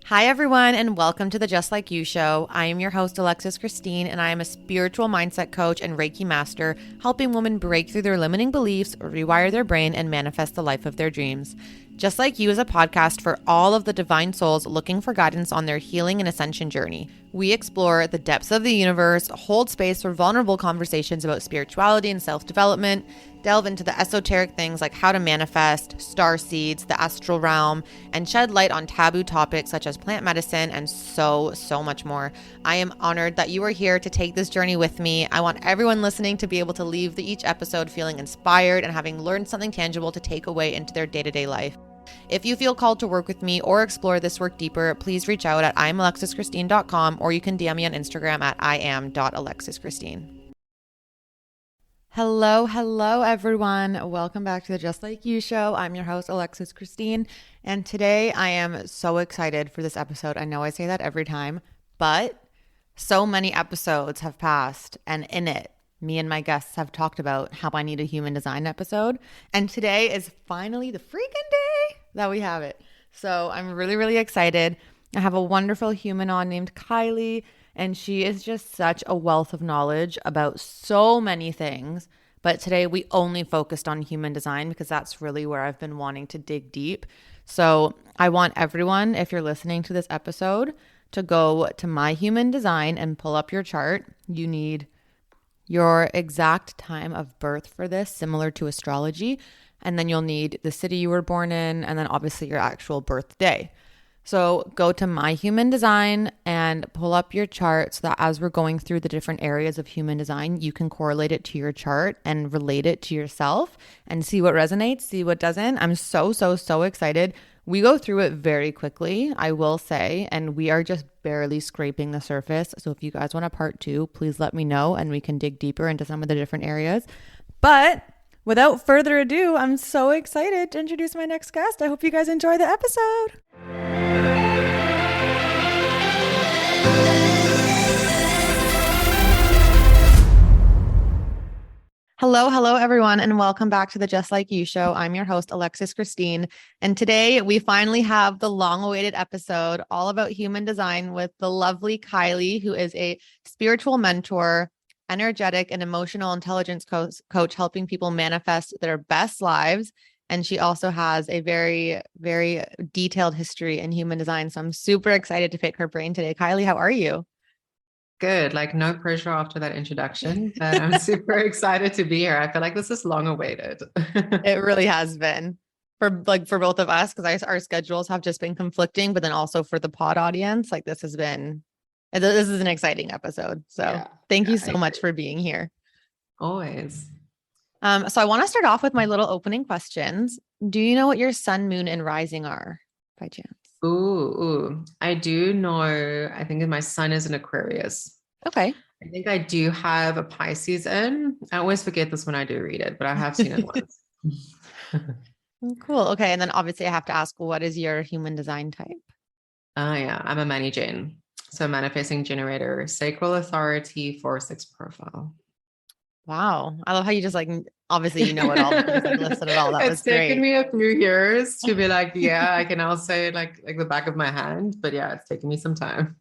Hi, everyone, and welcome to the Just Like You show. I am your host, Alexis Christine, and I am a spiritual mindset coach and Reiki master, helping women break through their limiting beliefs, rewire their brain, and manifest the life of their dreams. Just Like You is a podcast for all of the divine souls looking for guidance on their healing and ascension journey. We explore the depths of the universe, hold space for vulnerable conversations about spirituality and self-development, delve into the esoteric things like how to manifest, star seeds, the astral realm, and shed light on taboo topics such as plant medicine and so much more. I am honored that you are here to take this journey with me. I want everyone listening to be able to leave each episode feeling inspired and having learned something tangible to take away into their day-to-day life. If you feel called to work with me or explore this work deeper, please reach out at imalexischristine.com or you can DM me on Instagram at iam.alexischristine. Hello, everyone. Welcome back to the Just Like You show. I'm your host, Alexis Christine, and today I am so excited for this episode. I know I say that every time, but so many episodes have passed, and in it, me and my guests have talked about how I need a human design episode, and today is finally the freaking day that we have it. So I'm really excited. I have a wonderful human on named Kylie, and she is just such a wealth of knowledge about so many things. But today we only focused on human design because that's really where I've been wanting to dig deep. So I want everyone, if you're listening to this episode, to go to My Human Design and pull up your chart. You need your exact time of birth for this, similar to astrology. And then you'll need the city you were born in, and then obviously your actual birthday. So go to My Human Design and pull up your chart so that as we're going through the different areas of human design, you can correlate it to your chart and relate it to yourself and see what resonates, see what doesn't. I'm so excited. We go through it very quickly, I will say, and we are just barely scraping the surface. So if you guys want a part 2, please let me know and we can dig deeper into some of the different areas. But without further ado, I'm so excited to introduce my next guest. I hope you guys enjoy the episode. Hello, everyone, and welcome back to the Just Like You show. I'm your host, Alexis Christine, and today we finally have the long-awaited episode all about human design with the lovely Kylie, who is a spiritual mentor, energetic and emotional intelligence coach, helping people manifest their best lives. And she also has a very detailed history in human design. So I'm super excited to pick her brain today. Kylie, how are you? Good. Like no pressure after that introduction, but I'm super excited to be here. I feel like this is long awaited. It really has been for both of us because our schedules have just been conflicting, but then also for the pod audience, like this is an exciting episode. So thank you so much for being here. Always. So I want to start off with my little opening questions. Do you know what your sun, moon, and rising are by chance? Ooh, I do know. I think my sun is an Aquarius. Okay. I think I do have a Pisces in. I always forget this when I do read it, but I have seen it once. Cool. Okay. And then obviously I have to ask, what is your human design type? Yeah, I'm a Mani Jane. So manifesting generator, sacral authority, 4-6 profile. Wow. I love how you just obviously you know it all, but you just listed it all. That was great. It's taken me a few years to be like, yeah, I can now say it like the back of my hand, but yeah, it's taken me some time.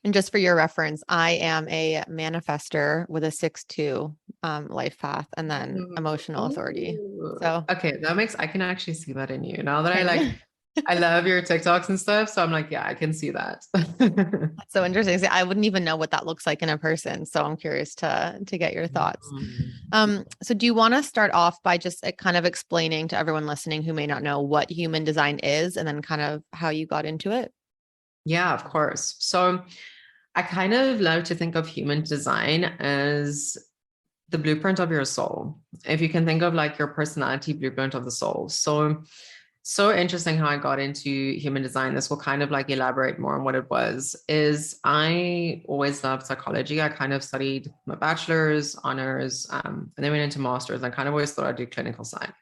And just for your reference, I am a manifester with a 6-2 life path and then emotional authority. So okay, I can actually see that in you now that I love your TikToks and stuff. So I'm like, yeah, I can see that. That's so interesting. See, I wouldn't even know what that looks like in a person. So I'm curious to get your thoughts. So do you want to start off by just kind of explaining to everyone listening who may not know what human design is and then kind of how you got into it? Yeah, of course. So I kind of love to think of human design as the blueprint of your soul. If you can think of like your personality blueprint of the soul. So interesting how I got into human design. This will kind of like elaborate more on what it was. Is I always loved psychology. I kind of studied my bachelor's, honors, and then went into master's. I kind of always thought I'd do clinical side.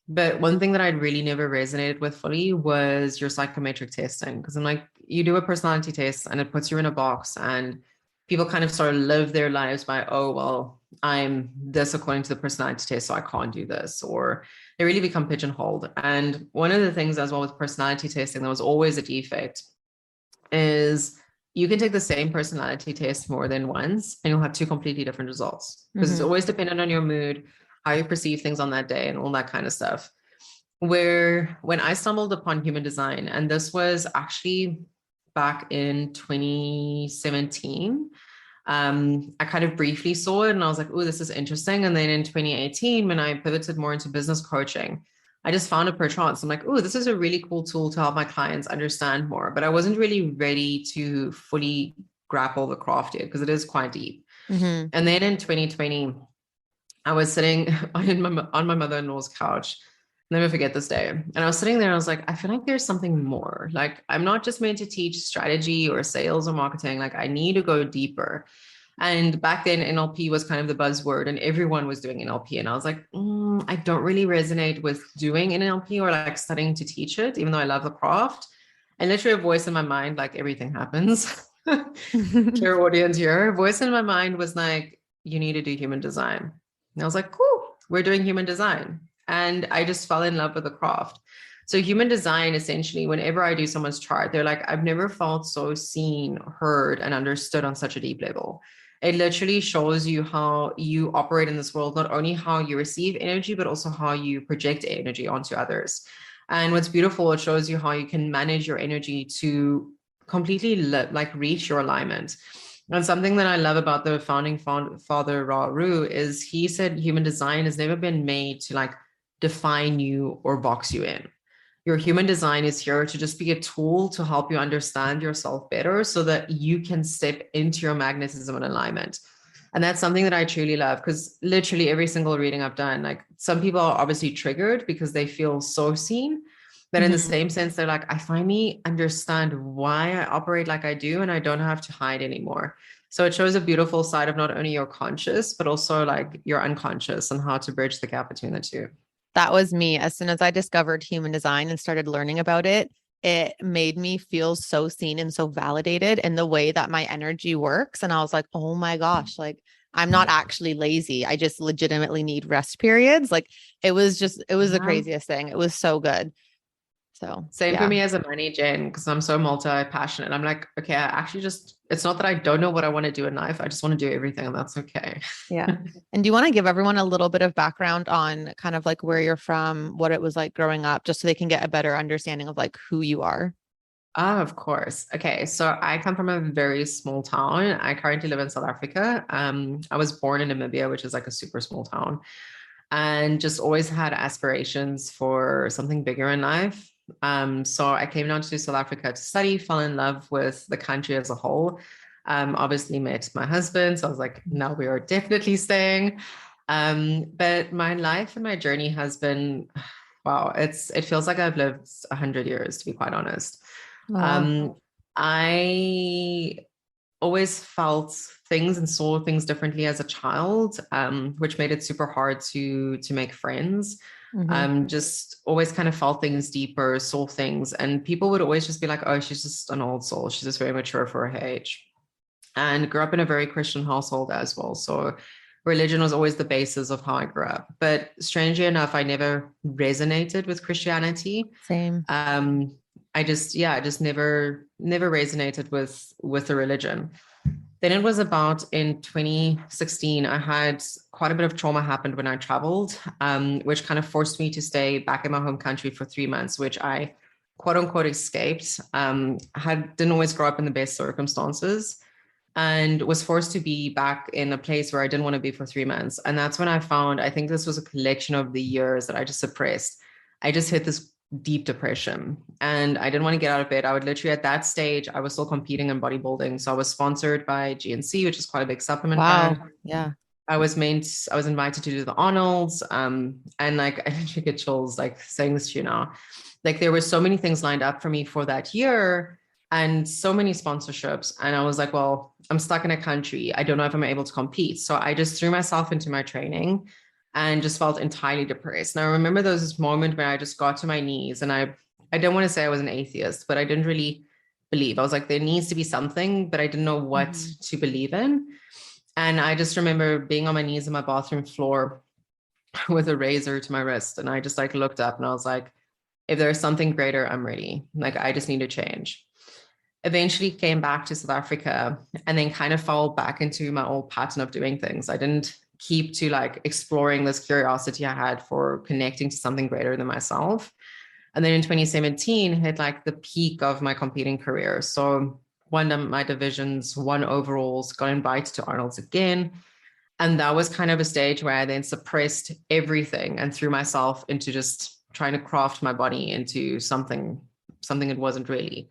But one thing that I'd really never resonated with fully was your psychometric testing. Because I'm like, you do a personality test and it puts you in a box and people kind of sort of live their lives by, oh, well, I'm this according to the personality test, so I can't do this, or they really become pigeonholed. And one of the things as well with personality testing, there was always a defect is you can take the same personality test more than once and you'll have two completely different results because it's always dependent on your mood, how you perceive things on that day and all that kind of stuff. Where when I stumbled upon human design, and this was actually back in 2017, I kind of briefly saw it and I was like, oh, this is interesting. And then in 2018, when I pivoted more into business coaching, I just found it per chance. I'm like, oh, this is a really cool tool to help my clients understand more. But I wasn't really ready to fully grapple the craft yet because it is quite deep. And then in 2020, I was sitting on my mother-in-law's couch. Never forget this day. And I was sitting there and I was like, I feel like there's something more. Like, I'm not just meant to teach strategy or sales or marketing. Like, I need to go deeper. And back then, NLP was kind of the buzzword and everyone was doing NLP. And I was like, I don't really resonate with doing NLP or like studying to teach it, even though I love the craft. And literally a voice in my mind, like everything happens. Clear audience here. A voice in my mind was like, you need to do human design. And I was like, cool, we're doing human design. And I just fell in love with the craft. So human design, essentially, whenever I do someone's chart, they're like, I've never felt so seen, heard, and understood on such a deep level. It literally shows you how you operate in this world, not only how you receive energy, but also how you project energy onto others. And what's beautiful, it shows you how you can manage your energy to completely reach your alignment. And something that I love about the founding father, Ra Uru, is he said human design has never been made to like define you or box you in. Your human design is here to just be a tool to help you understand yourself better so that you can step into your magnetism and alignment. And that's something that I truly love because literally every single reading I've done, like some people are obviously triggered because they feel so seen. But in the same sense, they're like, I finally understand why I operate like I do, and I don't have to hide anymore. So it shows a beautiful side of not only your conscious, but also like your unconscious and how to bridge the gap between the two. That was me. As soon as I discovered human design and started learning about it, it made me feel so seen and so validated in the way that my energy works. And I was like, oh my gosh, like I'm not actually lazy. I just legitimately need rest periods. Like it was the craziest thing. It was so good. So same for me as a money gen, because I'm so multi-passionate. I'm like, okay, I actually just, it's not that I don't know what I want to do in life. I just want to do everything and that's okay. Yeah. And do you want to give everyone a little bit of background on kind of like where you're from, what it was like growing up, just so they can get a better understanding of like who you are? Of course. Okay. So I come from a very small town. I currently live in South Africa. I was born in Namibia, which is like a super small town, and just always had aspirations for something bigger in life. So I came down to South Africa to study, fell in love with the country as a whole. Obviously met my husband. So I was like, no, we are definitely staying. But my life and my journey has been, wow, it feels like I've lived 100 years, to be quite honest. Wow. I always felt things and saw things differently as a child, which made it super hard to make friends. Just always kind of felt things deeper, saw things, and people would always just be like, oh, she's just an old soul. She's just very mature for her age. And grew up in a very Christian household as well. So religion was always the basis of how I grew up. But strangely enough, I never resonated with Christianity. Same. I just never resonated with the religion. Then it was about in 2016, I had quite a bit of trauma happened when I traveled, which kind of forced me to stay back in my home country for 3 months, which I quote unquote escaped. Didn't always grow up in the best circumstances and was forced to be back in a place where I didn't want to be for 3 months. And that's when I found, I think this was a collection of the years that I just suppressed. I just hit this deep depression and I didn't want to get out of bed. I would literally at that stage, I was still competing in bodybuilding. So I was sponsored by GNC, which is quite a big supplement brand. Yeah. I was invited to do the Arnold's. And like, I literally get chills, like saying this to you now, like there were so many things lined up for me for that year and so many sponsorships. And I was like, well, I'm stuck in a country. I don't know if I'm able to compete. So I just threw myself into my training and just felt entirely depressed. And I remember there was this moment where I just got to my knees and I don't want to say I was an atheist, but I didn't really believe. I was like, there needs to be something, but I didn't know what to believe in. And I just remember being on my knees in my bathroom floor with a razor to my wrist. And I just like looked up and I was like, if there's something greater, I'm ready. Like, I just need to change. eventually came back to South Africa and then kind of fell back into my old pattern of doing things. I didn't keep to like exploring this curiosity I had for connecting to something greater than myself. And then in 2017 hit like the peak of my competing career. So won my divisions, won overalls, got invited to Arnold's again. And that was kind of a stage where I then suppressed everything and threw myself into just trying to craft my body into something it wasn't really.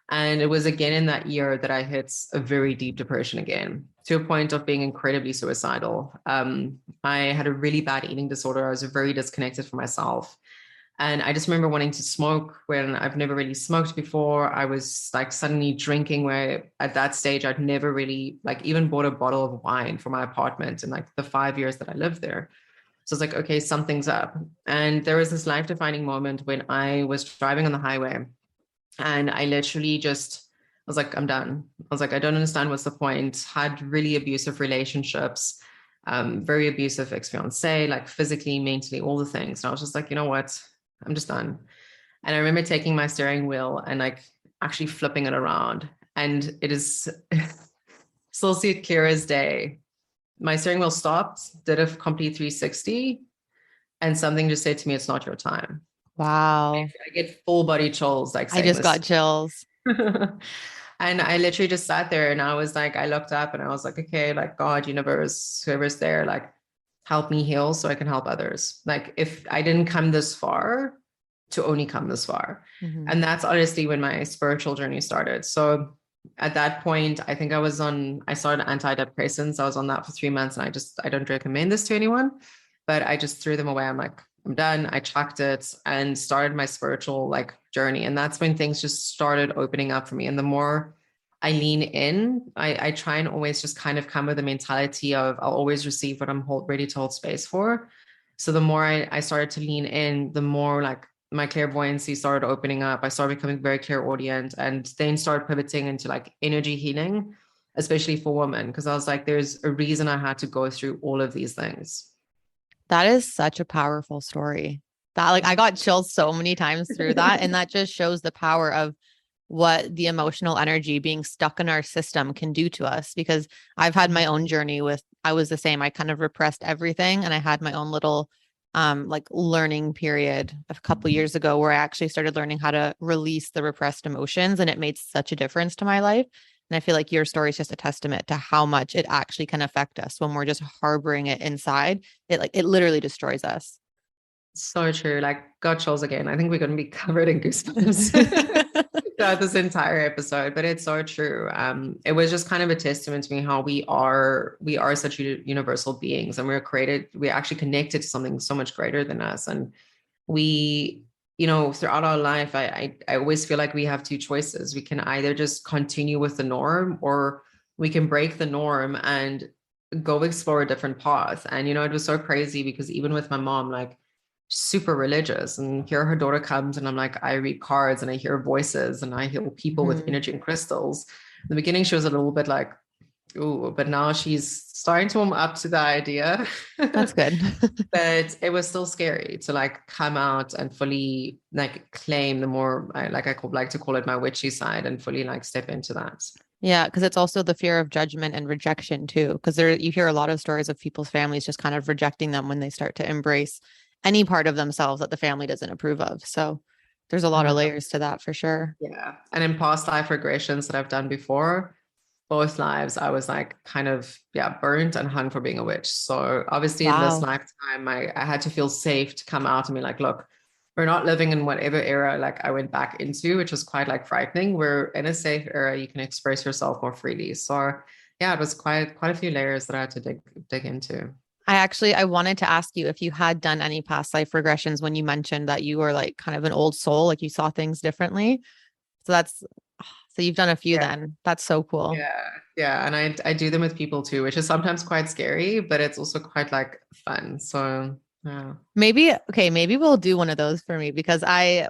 And it was again in that year that I hit a very deep depression again, to a point of being incredibly suicidal. I had a really bad eating disorder. I was very disconnected from myself. And I just remember wanting to smoke when I've never really smoked before. I was like suddenly drinking, where at that stage I'd never really like even bought a bottle of wine for my apartment in like the 5 years that I lived there. So it's like, okay, something's up. And there was this life-defining moment when I was driving on the highway and I literally just I was like, I'm done. I was like, I don't understand what's the point. Had really abusive relationships, very abusive ex-fiance, like physically, mentally, all the things. And I was just like, you know what? I'm just done. And I remember taking my steering wheel and like actually flipping it around. And it is still see it clear as day. My steering wheel stopped, did a complete 360, and something just said to me, it's not your time. Wow. I get full body chills, like I saying just this. got chills. And I literally just sat there and I was like, I looked up and I was like, okay, like God, universe, whoever's there, like help me heal so I can help others. Like if I didn't come this far, to only come this far. Mm-hmm. And that's honestly when my spiritual journey started. So at that point, I think I started antidepressants. I was on that for 3 months and I don't recommend this to anyone, but I just threw them away. I'm like, I'm done. I chucked it and started my spiritual like journey. And that's when things just started opening up for me. And the more I lean in, I try and always just kind of come with the mentality of I'll always receive what I'm ready to hold space for. So the more I started to lean in, the more like my clairvoyancy started opening up. I started becoming very clairaudient and then started pivoting into like energy healing, especially for women, because I was like, there's a reason I had to go through all of these things. That is such a powerful story. That like I got chills so many times through that. And that just shows the power of what the emotional energy being stuck in our system can do to us. Because I've had my own journey with, I was the same. I kind of repressed everything. And I had my own little like learning period a couple years ago where I actually started learning how to release the repressed emotions. And it made such a difference to my life. And I feel like your story is just a testament to how much it actually can affect us when we're just harboring it inside. It literally destroys us. So true. Like got chills again. I think we're going to be covered in goosebumps throughout this entire episode, but it's so true. It was just kind of a testament to me how we are such universal beings, and we're actually connected to something so much greater than us. And we, throughout our life, I always feel like we have two choices. We can either just continue with the norm, or we can break the norm and go explore a different path. And, it was so crazy because even with my mom, like, super religious, and here her daughter comes and I'm like, I read cards and I hear voices and I heal people with energy and crystals. In the beginning she was a little bit like, ooh, but now she's starting to warm up to the idea. That's good. But it was still scary to like come out and fully like claim the more like to call it my witchy side, and fully like step into that. Yeah, because it's also the fear of judgment and rejection too. Because you hear a lot of stories of people's families just kind of rejecting them when they start to embrace any part of themselves that the family doesn't approve of. So there's a lot of layers to that for sure. Yeah. And in past life regressions that I've done before, both lives, I was like kind of, burnt and hung for being a witch. So obviously in this lifetime, I had to feel safe to come out and be like, look, we're not living in whatever era like I went back into, which was quite like frightening. We're in a safe era. You can express yourself more freely. So yeah, it was quite a few layers that I had to dig into. I wanted to ask you if you had done any past life regressions when you mentioned that you were like kind of an old soul, like you saw things differently. So you've done a few then. That's so cool. Yeah. Yeah. And I do them with people too, which is sometimes quite scary, but it's also quite like fun. So yeah. Maybe we'll do one of those for me, because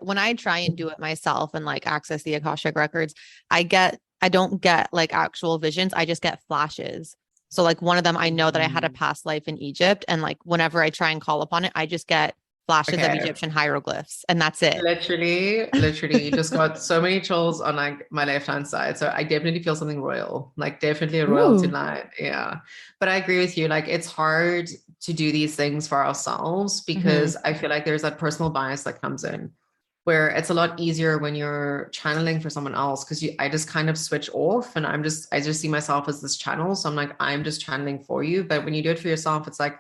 when I try and do it myself and like access the Akashic records, I don't get like actual visions. I just get flashes. So like one of them, I know that I had a past life in Egypt, and like whenever I try and call upon it, I just get flashes of Okay. Egyptian hieroglyphs, and that's it. Literally, just got so many chills on like my left hand side. So I definitely feel something royal, like definitely a royalty Ooh. line. Yeah. But I agree with you. Like it's hard to do these things for ourselves Hmm. because I feel like there's that personal bias that comes in where it's a lot easier when you're channeling for someone else because I just kind of switch off and I just see myself as this channel. So I'm like, I'm just channeling for you. But when you do it for yourself, it's like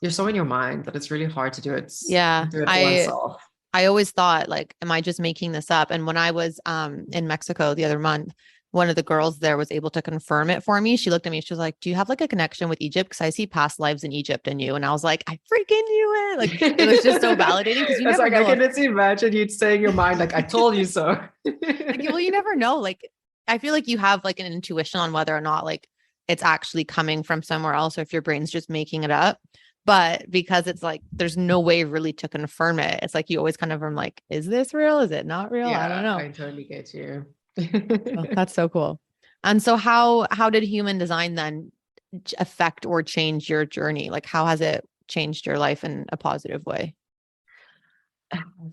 you're so in your mind that it's really hard to Yeah, do it for oneself. I always thought like, am I just making this up? And when I was in Mexico the other month, one of the girls there was able to confirm it for me. She looked at me, she was like, "Do you have like a connection with Egypt? Because I see past lives in Egypt in you." And I was like, I freaking knew it. Like it was just so validating because you It's never like I know can if just imagine you saying in your mind, like, I told you so. like well, you never know. Like I feel like you have like an intuition on whether or not like it's actually coming from somewhere else or if your brain's just making it up. But because it's like there's no way really to confirm it, it's like you always kind of are like, is this real? Is it not real? I don't Yeah, know. I totally get you. Oh, that's so cool. And so how did human design then affect or change your journey? Like how has it changed your life in a positive way?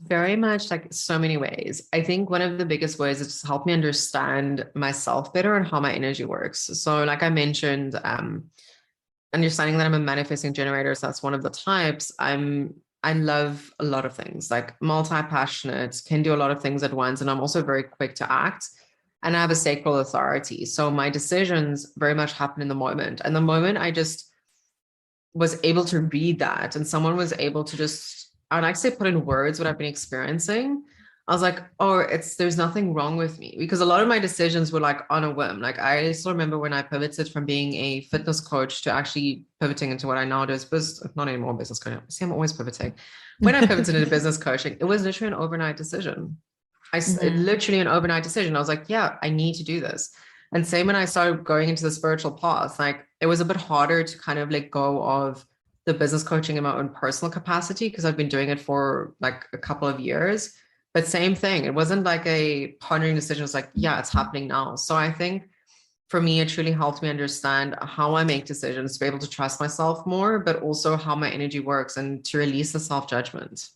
Very much like so many ways. I think one of the biggest ways is just help me understand myself better and how my energy works. So, like I mentioned, understanding that I'm a manifesting generator, so that's one of the types. I love a lot of things, like multi-passionate, can do a lot of things at once, and I'm also very quick to act. And I have a sacral authority. So my decisions very much happen in the moment. And the moment I just was able to read that and someone was able to just, I'd actually put in words what I've been experiencing. I was like, oh, there's nothing wrong with me because a lot of my decisions were like on a whim. Like I still remember when I pivoted from being a fitness coach to actually pivoting into what I now do is not anymore business coaching. See, I'm always pivoting. When I pivoted into business coaching, it was literally an overnight decision. Hmm. Literally an overnight decision. I was like, yeah, I need to do this. And same when I started going into the spiritual path, like it was a bit harder to kind of let go of the business coaching in my own personal capacity because I've been doing it for like a couple of years. But same thing, it wasn't like a pondering decision. It was like, yeah, it's happening now. So I think for me, it truly helped me understand how I make decisions to be able to trust myself more, but also how my energy works and to release the self judgment.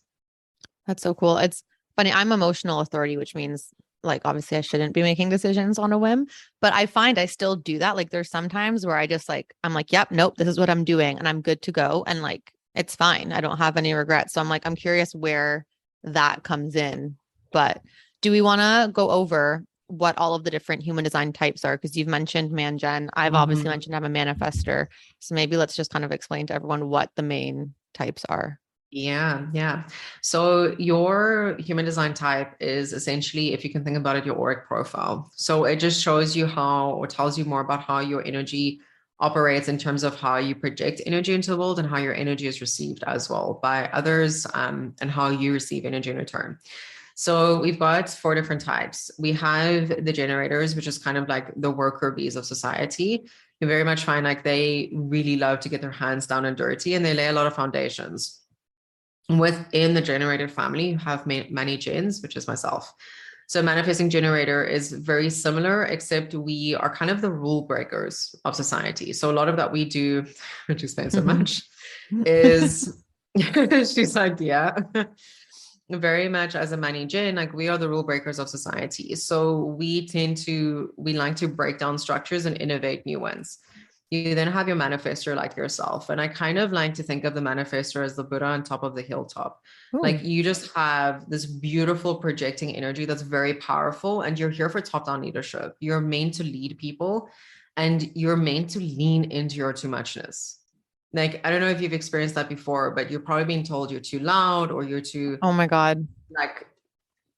That's so cool. It's funny. I'm emotional authority, which means like obviously I shouldn't be making decisions on a whim, but I find I still do that. Like there's sometimes where I just like I'm like, yep, nope, this is what I'm doing and I'm good to go and like it's fine. I don't have any regrets. So I'm like I'm curious where that comes in. But do we want to go over what all of the different human design types are? Because you've mentioned man gen. I've obviously Mhm. mentioned I'm a manifester. So maybe let's just kind of explain to everyone what the main types are. Yeah, yeah. So your human design type is essentially, if you can think about it, your auric profile. So it just shows you how, or tells you more about how your energy operates in terms of how you project energy into the world and how your energy is received as well by others, and how you receive energy in return. So we've got four different types. We have the generators, which is kind of like the worker bees of society. You very much find like they really love to get their hands down and dirty and they lay a lot of foundations. Within the generator family, you have many gens, which is myself. So manifesting generator is very similar, except we are kind of the rule breakers of society. So a lot of that we do, which explains so much, is she's like, yeah, very much as a money gen, like we are the rule breakers of society. So we like to break down structures and innovate new ones. You then have your manifestor like yourself. And I kind of like to think of the manifestor as the Buddha on top of the hilltop. Ooh. Like you just have this beautiful projecting energy that's very powerful. And you're here for top down leadership. You're meant to lead people and you're meant to lean into your too muchness. Like, I don't know if you've experienced that before, but you're probably being told you're too loud or you're too, Oh my God. like,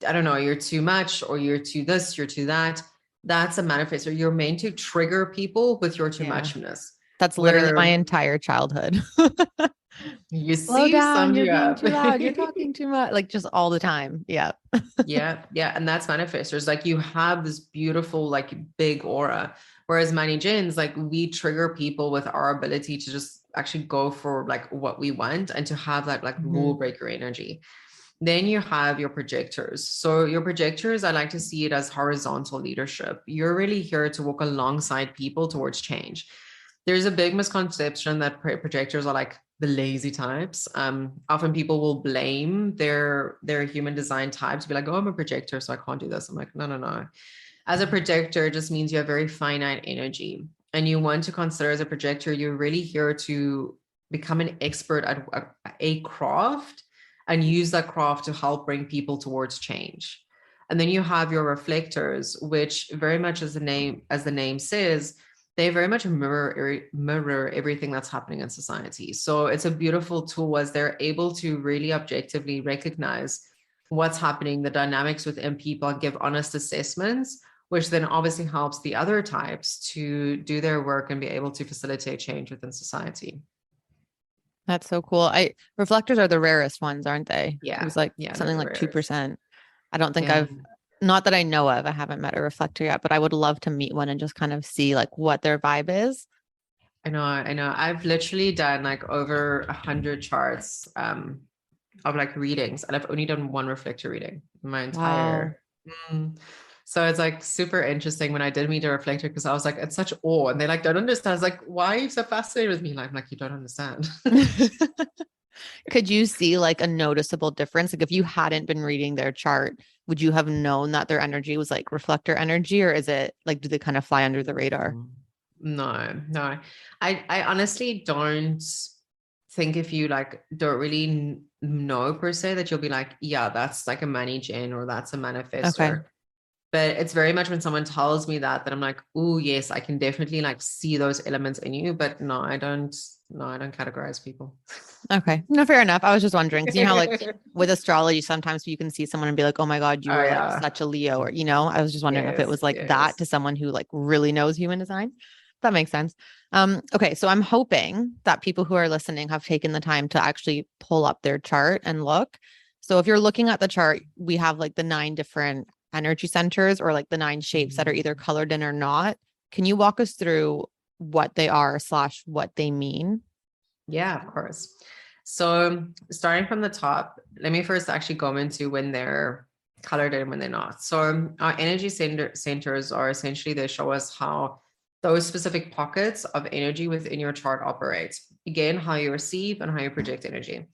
I don't know, you're too much or you're too this, you're too that. That's a manifestor. You're meant to trigger people with your too Yeah. muchness. That's literally my Where entire childhood. you Slow see, down. summed You're you being up. too loud. You're talking too much. Like just all the time. Yeah. Yeah, yeah. And that's manifestors. Like you have this beautiful, like big aura. Whereas many gins, like we trigger people with our ability to just actually go for like what we want and to have that like rule Mhm. breaker energy. Then you have your projectors. So your projectors, I like to see it as horizontal leadership. You're really here to walk alongside people towards change. There's a big misconception that projectors are like the lazy types. Often people will blame their human design type to be like, oh, I'm a projector, so I can't do this. I'm like, no, no, no. As a projector, it just means you have very finite energy. And you want to consider as a projector, you're really here to become an expert at a craft and use that craft to help bring people towards change. And then you have your reflectors, which very much as the name says, they very much mirror everything that's happening in society. So it's a beautiful tool as they're able to really objectively recognize what's happening, the dynamics within people, and give honest assessments, which then obviously helps the other types to do their work and be able to facilitate change within society. That's so cool. Reflectors are the rarest ones, aren't they? It Yeah. was like Yeah. something like 2%. I don't think Yeah. not that I know of, I haven't met a reflector yet, but I would love to meet one and just kind of see like what their vibe is. I know. I've literally done like over 100 charts of like readings, and I've only done one reflector reading in my entire. Wow. So it's like super interesting when I did meet a reflector, because I was like, it's such awe, and they like don't understand. I was like, why are you so fascinated with me? Like, I'm like, you don't understand. Could you see like a noticeable difference? Like if you hadn't been reading their chart, would you have known that their energy was like reflector energy, or is it like, do they kind of fly under the radar? No. I honestly don't think, if you like don't really know per se, that you'll be like, yeah, that's like a money gen or that's a manifestor. Okay. But it's very much when someone tells me that I'm like, oh yes, I can definitely like see those elements in you. But no, I don't categorize people. Okay. No, fair enough. I was just wondering, you know, like with astrology, sometimes you can see someone and be like, oh my God, you are like such a Leo, or, you know, I was just wondering if it was like that to someone who like really knows human design. That makes sense. Okay. So I'm hoping that people who are listening have taken the time to actually pull up their chart and look. So if you're looking at the chart, we have like the 9 different energy centers, or like the 9 shapes that are either colored in or not. Can you walk us through what they are / what they mean? Yeah, of course. So starting from the top, let me first actually go into when they're colored and when they're not. So our energy centers are essentially, they show us how those specific pockets of energy within your chart operate. Again, how you receive and how you project energy.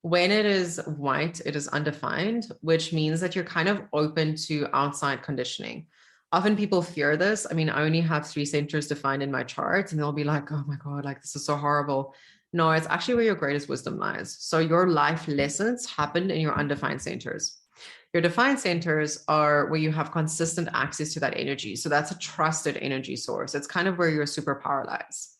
When it is white, it is undefined, which means that you're kind of open to outside conditioning. Often people fear this. I mean, I only have 3 centers defined in my chart, and they'll be like, oh my God, like this is so horrible. No, it's actually where your greatest wisdom lies. So your life lessons happened in your undefined centers. Your defined centers are where you have consistent access to that energy. So that's a trusted energy source. It's kind of where your superpower lies.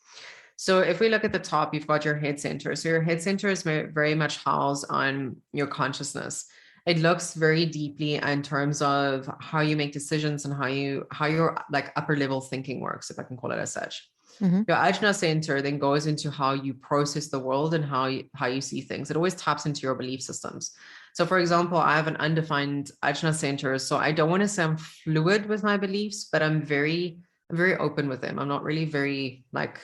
So if we look at the top, you've got your head center. So your head center is very much housed on your consciousness. It looks very deeply in terms of how you make decisions and how your like upper level thinking works, if I can call it as such. Mm-hmm. Your Ajna center then goes into how you process the world and how you see things. It always taps into your belief systems. So for example, I have an undefined Ajna center. So I don't want to say I'm fluid with my beliefs, but I'm very open with them. I'm not really very like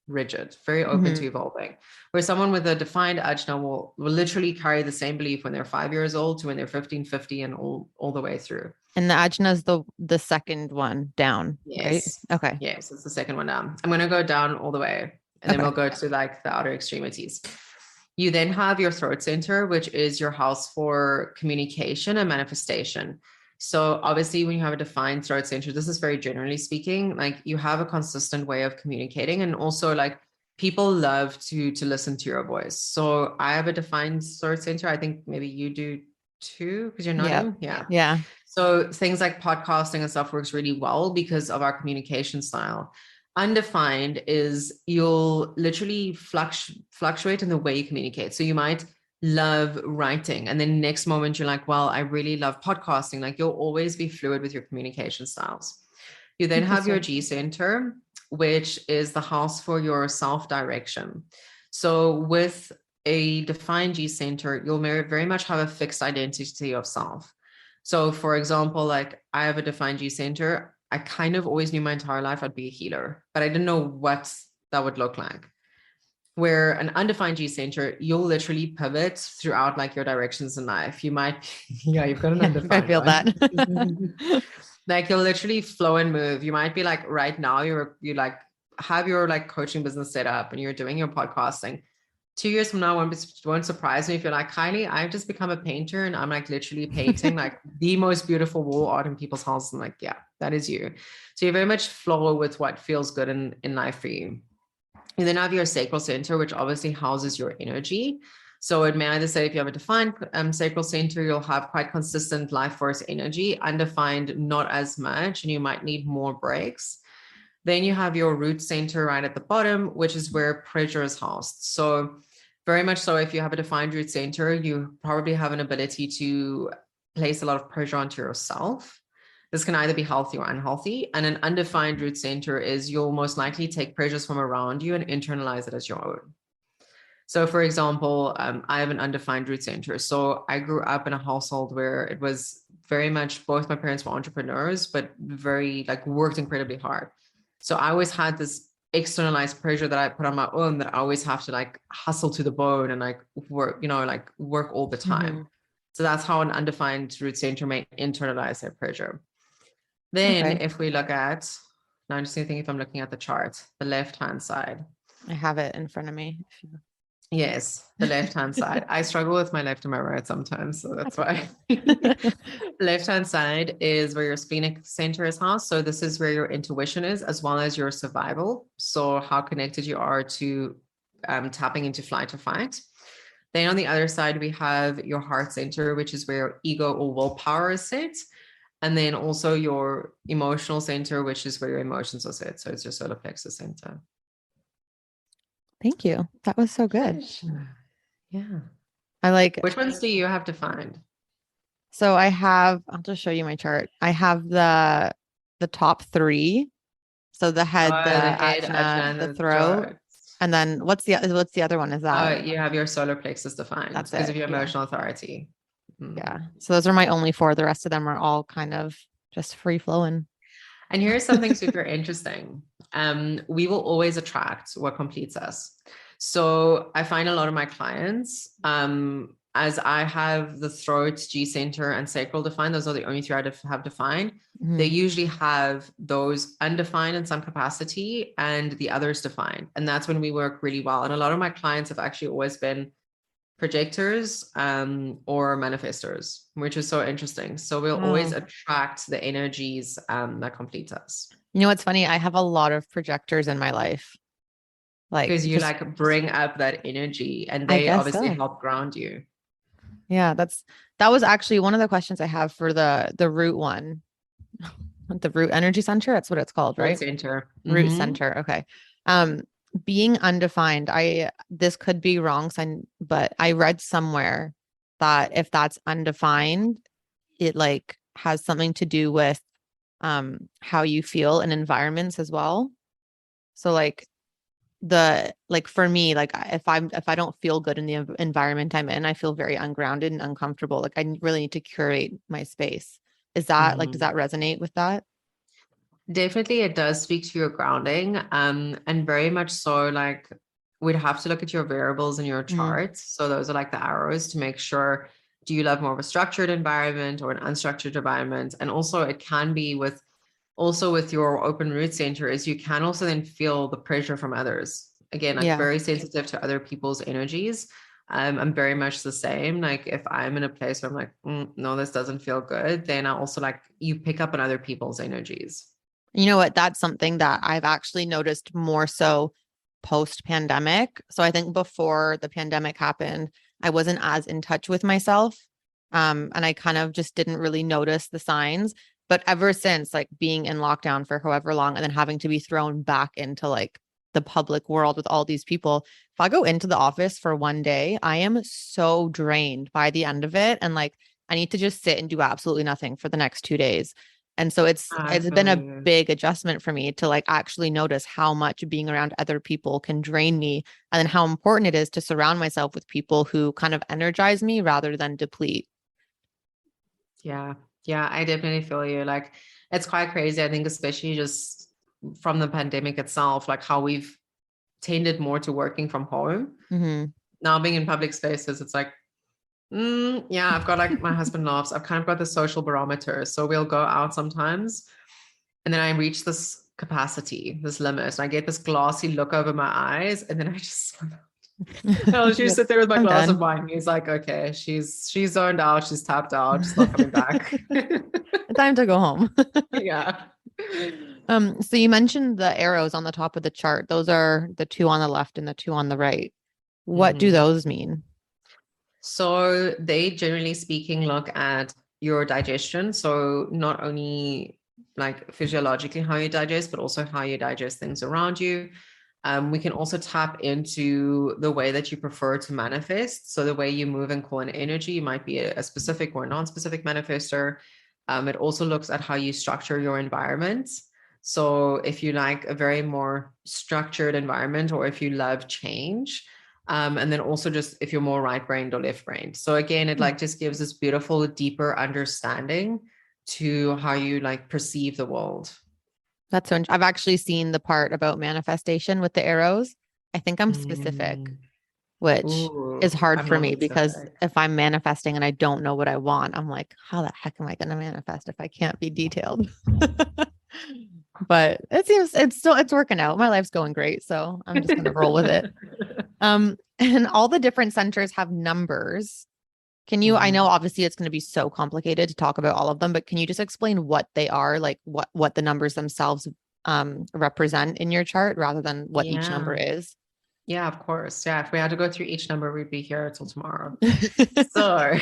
rigid, very open to evolving. Where someone with a defined ajna will literally carry the same belief when they're 5 years old to when they're 15, 50 and all the way through. And the ajna is the second one down, yes. Right? Okay. Yes, it's the second one down. I'm going to go down all the way, and then we'll go to like the outer extremities. You then have your throat center, which is your house for communication and manifestation. So obviously when you have a defined throat center, this is very generally speaking, like you have a consistent way of communicating, and also like people love to listen to your voice. So I have a defined throat center. I think maybe you do too, because you're nodding. Yeah. So things like podcasting and stuff works really well because of our communication style. Undefined is you'll literally fluctuate in the way you communicate. So you might love writing, and then next moment you're like, well, I really love podcasting. Like you'll always be fluid with your communication styles. You then have your G center, which is the house for your self-direction. So with a defined G center, you'll very much have a fixed identity of self. So for example, like I have a defined G center. I kind of always knew my entire life I'd be a healer, but I didn't know what that would look like. Where an undefined G center, you'll literally pivot throughout like your directions in life. You might, you've got an undefined. I feel that. Like you'll literally flow and move. You might be like right now, you're like have your like coaching business set up and you're doing your podcasting, 2 years from now won't surprise me if you're like, Kylie, I've just become a painter and I'm like literally painting like the most beautiful wall art in people's houses. I'm like, yeah, that is you. So you very much flow with what feels good in life for you. You then have your sacral center, which obviously houses your energy. So it may either say if you have a defined sacral center, you'll have quite consistent life force energy, undefined, not as much, and you might need more breaks. Then you have your root center right at the bottom, which is where pressure is housed. So very much so, if you have a defined root center, you probably have an ability to place a lot of pressure onto yourself. This can either be healthy or unhealthy. And an undefined root center is you'll most likely take pressures from around you and internalize it as your own. So for example, I have an undefined root center. So I grew up in a household where it was very much, both my parents were entrepreneurs, but very like worked incredibly hard. So I always had this externalized pressure that I put on my own, that I always have to like hustle to the bone and like work, like work all the time. Mm-hmm. So that's how an undefined root center may internalize their pressure. Then if we look at, now I'm just thinking if I'm looking at the chart, the left-hand side. I have it in front of me. Yes, the left-hand side. I struggle with my left and my right sometimes, so that's why. Left-hand side is where your splenic center is housed. So this is where your intuition is, as well as your survival. So how connected you are to tapping into flight or fight. Then on the other side, we have your heart center, which is where your ego or willpower is set. And then also your emotional center, which is where your emotions are set. So it's your solar plexus center. Thank you. That was so good. Yeah. I like. Which ones do you have to find? So I'll just show you my chart. I have the top three. So the head, the ajna, the throat. And then what's the other one? Is that? You have your solar plexus defined. That's because it, of your yeah. emotional authority. Yeah. So those are my only four. The rest of them are all kind of just free flowing. And here's something super interesting. We will always attract what completes us. So I find a lot of my clients, as I have the throat, G center, and sacral defined, those are the only three I have defined. They usually have those undefined in some capacity and the others defined. And that's when we work really well. And a lot of my clients have actually always been projectors or manifestors, which is so interesting. So we'll always attract the energies that complete us. You know what's funny? I have a lot of projectors in my life. Like, because you like bring up that energy and they obviously help ground you. Yeah, that was actually one of the questions I have for the root one. The root energy center, that's what it's called, right? Root center. Root center. Okay. Being undefined, this could be wrong, but I read somewhere that if that's undefined, it like has something to do with how you feel in environments as well. So like for me, like if I don't feel good in the environment I'm in, I feel very ungrounded and uncomfortable. Like I really need to curate my space. Is that like, does that resonate with that? Definitely, it does speak to your grounding, and very much so. Like we'd have to look at your variables in your charts. So those are like the arrows to make sure, do you love more of a structured environment or an unstructured environment? And also it can be with your open root center, is you can also then feel the pressure from others. Again, like very sensitive to other people's energies. I'm very much the same. Like if I'm in a place where I'm like, no, this doesn't feel good, then I also like, you pick up on other people's energies. You know what? That's something that I've actually noticed more so post-pandemic. So I think before the pandemic happened, I wasn't as in touch with myself. And I kind of just didn't really notice the signs. But ever since like being in lockdown for however long and then having to be thrown back into like the public world with all these people, if I go into the office for one day, I am so drained by the end of it. And like, I need to just sit and do absolutely nothing for the next 2 days. And so it's been a big adjustment for me to like actually notice how much being around other people can drain me, and then how important it is to surround myself with people who kind of energize me rather than deplete. Yeah. Yeah, I definitely feel you. Like it's quite crazy. I think especially just from the pandemic itself, like how we've tended more to working from home. Now being in public spaces, it's like, yeah, I've got like my husband laughs. I've kind of got the social barometer. So we'll go out sometimes and then I reach this capacity, this limit. And I get this glassy look over my eyes, and then I just I'll just sit there with my I'm glass of done. wine. He's like, okay, she's zoned out, she's tapped out, she's not coming back. Time to go home. Yeah. So you mentioned the arrows on the top of the chart. Those are the two on the left and the two on the right. What do Mhm. those mean? So they, generally speaking, look at your digestion. So not only like physiologically how you digest, but also how you digest things around you. We can also tap into the way that you prefer to manifest. So the way you move and call an energy, you might be a specific or non-specific manifester. It also looks at how you structure your environment. So if you like a very more structured environment, or if you love change, and then also just if you're more right-brained or left-brained. So again, it like just gives this beautiful, deeper understanding to how you like perceive the world. That's so I've actually seen the part about manifestation with the arrows. I think I'm specific, Mm. which is Ooh, hard I'm for not me because specific. if I'm manifesting and I don't know what I want, I'm like, how the heck am I going to manifest if I can't be detailed? But it seems it's working out. My life's going great, so I'm just going to roll with it. And all the different centers have numbers. Can you, I know Mhm. obviously it's going to be so complicated to talk about all of them, but can you just explain what they are, like what the numbers themselves represent in your chart rather than what each number Yeah. is? Yeah, of course. Yeah. If we had to go through each number, we'd be here till tomorrow. So,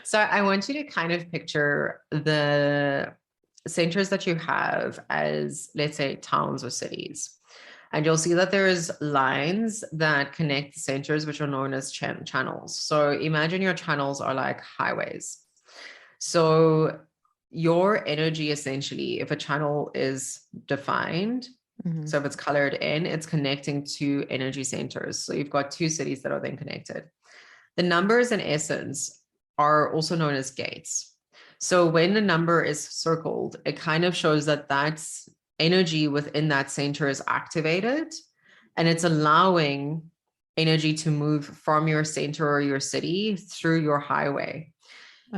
so I want you to kind of picture the centers that you have as, let's say, towns or cities. And you'll see that there's lines that connect the centers, which are known as channels. So imagine your channels are like highways. So your energy, essentially, if a channel is defined, Mhm. so if it's colored in, it's connecting to energy centers. So you've got two cities that are then connected. The numbers, in essence, are also known as gates. So when the number is circled, it kind of shows that that's energy within that center is activated, and it's allowing energy to move from your center or your city through your highway.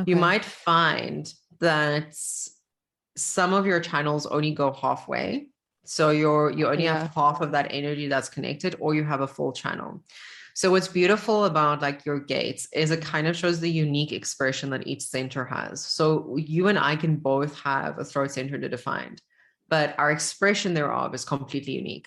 You Okay. might find that some of your channels only go halfway. So you only have Yeah. half of that energy that's connected, or you have a full channel. So what's beautiful about like your gates is it kind of shows the unique expression that each center has. So you and I can both have a throat center to defined, but our expression thereof is completely unique.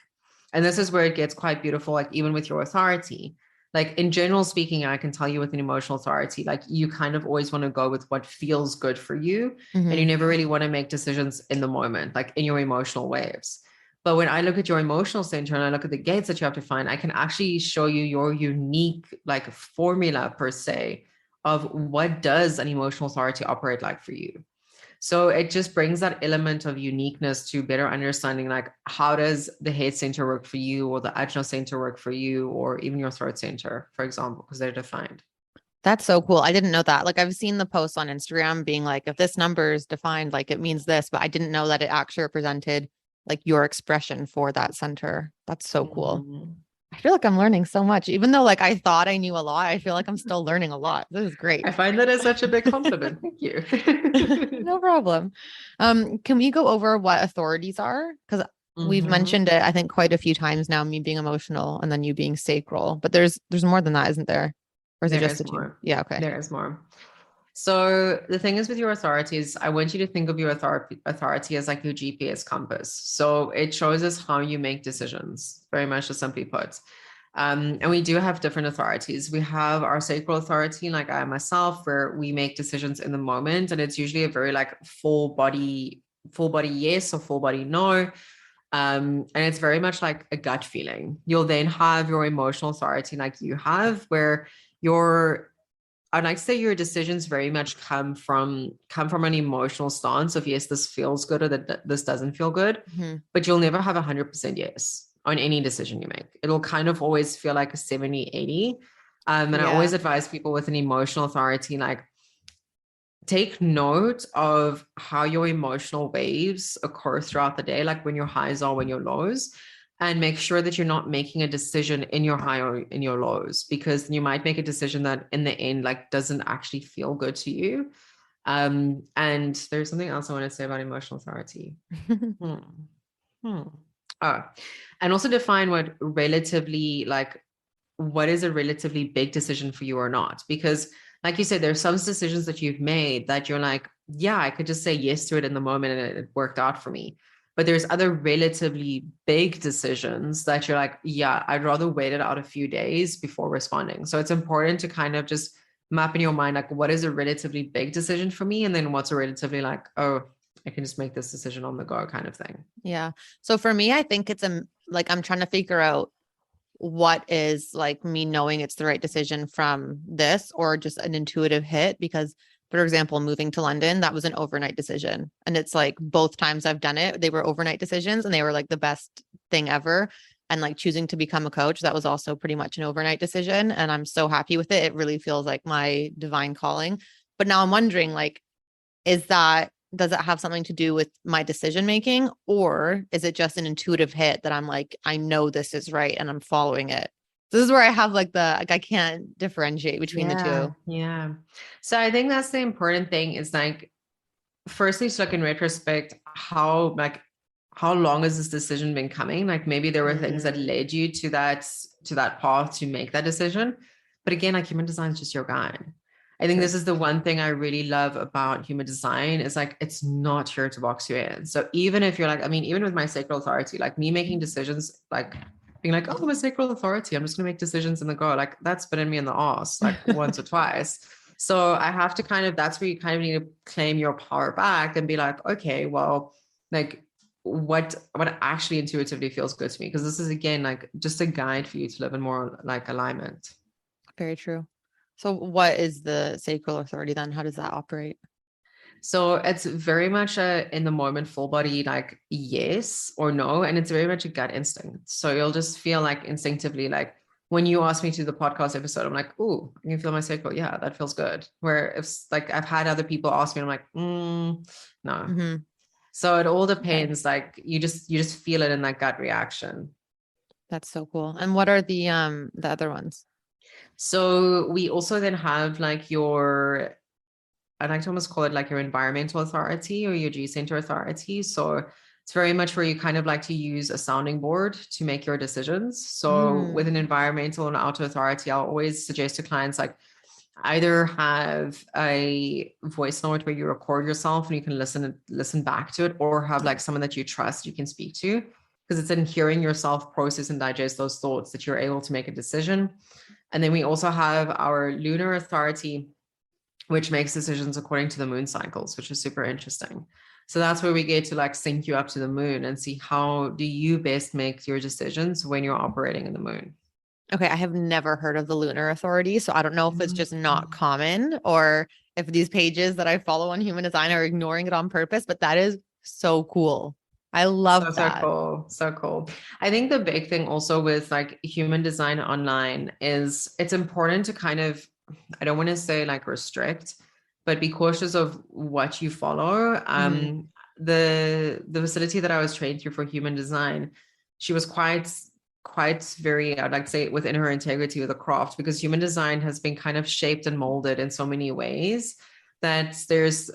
And this is where it gets quite beautiful, like even with your authority. Like in general speaking, I can tell you with an emotional authority, like you kind of always want to go with what feels good for you. And you Hmm. never really want to make decisions in the moment, like in your emotional waves. But when I look at your emotional center and I look at the gates that you have to find, I can actually show you your unique like formula per se of what does an emotional authority operate like for you. So it just brings that element of uniqueness to better understanding, like how does the head center work for you, or the ajna center work for you, or even your throat center, for example, because they're defined. That's so cool. I didn't know that. Like I've seen the posts on Instagram being like, if this number is defined, like it means this, but I didn't know that it actually represented like your expression for that center. That's so cool. Mhm. I feel like I'm learning so much, even though like I thought I knew a lot. I feel like I'm still learning a lot. This is great. I find that as such a big compliment. Thank you. No problem. Can we go over what authorities are? Because we've Mhm. mentioned it, I think, quite a few times now, me being emotional and then you being sacral. But there's more than that, isn't there? Or is it There just is the two? more. Yeah, okay. There is more. So the thing is with your authorities, I want you to think of your authority as like your GPS compass. So it shows us how you make decisions, very much just simply put. And we do have different authorities. We have our sacral authority, like I myself, where we make decisions in the moment, and it's usually a very like full body yes or full body no. And it's very much like a gut feeling. You'll then have your emotional authority, like you have, where your I'd like to say your decisions very much come from an emotional stance of yes, this feels good, or that this doesn't feel good, Mhm. but you'll never have 100% yes on any decision you make. It'll kind of always feel like a 70-80. And I always Yeah. advise people with an emotional authority, like take note of how your emotional waves occur throughout the day, like when your highs are, when your lows, and make sure that you're not making a decision in your high or in your lows, because you might make a decision that in the end like doesn't actually feel good to you. And there's something else I want to say about emotional authority. Hmm. Hmm. Oh, and also define what is a relatively big decision for you or not? Because like you said, there's some decisions that you've made that you're like, yeah, I could just say yes to it in the moment and it worked out for me. But there's other relatively big decisions that you're like, yeah, I'd rather wait it out a few days before responding. So it's important to kind of just map in your mind, like, what is a relatively big decision for me? And then what's a relatively like, oh, I can just make this decision on the go kind of thing. Yeah. So for me, I think it's like I'm trying to figure out what is like me knowing it's the right decision from this or just an intuitive hit. Because, for example, moving to London, that was an overnight decision. And it's like both times I've done it, they were overnight decisions and they were like the best thing ever. And like choosing to become a coach, that was also pretty much an overnight decision. And I'm so happy with it. It really feels like my divine calling. But now I'm wondering, like, does it have something to do with my decision making, or is it just an intuitive hit that I'm like, I know this is right and I'm following it? This is where I have like I can't differentiate between the Yeah, two. yeah. So I think that's the important thing is like, firstly, to look in retrospect, how long has this decision been coming? Like maybe there were things that Mm, led you to that path to make that decision. But again, like human design is just your guide. I think true. this is the one thing I really love about human design is like it's not here to box you in. So even if you're like, I mean, even with my sacral authority, like me making decisions, like being like, oh, I'm a sacral authority, I'm just gonna make decisions in the go. Like that's been in me in the ass like once or twice. So I have to kind of, that's where you kind of need to claim your power back and be like, okay, well, like what actually intuitively feels good to me? Because this is again like just a guide for you to live in more like alignment. Very true. So what is the sacral authority then? How does that operate? So it's very much a in the moment full body like yes or no, and it's very much a gut instinct. So you'll just feel like instinctively like when you ask me to the podcast episode, I'm like, "Ooh, I can feel my sacral. Yeah, that feels good." Where if like I've had other people ask me, I'm like, no. Mm-hmm. So it all Okay. depends. Like you just feel it in that gut reaction. That's so cool. And what are the other ones? So we also then have like your I like to almost call it like your environmental authority or your G center authority. So it's very much where you kind of like to use a sounding board to make your decisions. So with an Mm, environmental and auto authority, I'll always suggest to clients like either have a voice note where you record yourself and you can listen back to it, or have like someone that you trust you can speak to, because it's in hearing yourself process and digest those thoughts that you're able to make a decision. And then we also have our lunar authority, which makes decisions according to the moon cycles, which is super interesting. So that's where we get to like sync you up to the moon and see how do you best make your decisions when you're operating in the moon. okay, I have never heard of the lunar authority, so I don't know if it's just not Mhm. common or if these pages that I follow on human design are ignoring it on purpose, but that is so cool. I So, love so that. cool. So cool. I think the big thing also with like human design online is it's important to kind of, I don't want to say like restrict, but be cautious of what you follow. Mhm. The facility that I was trained through for human design, she was quite very, I'd like to say within her integrity with the craft, because human design has been kind of shaped and molded in so many ways that there's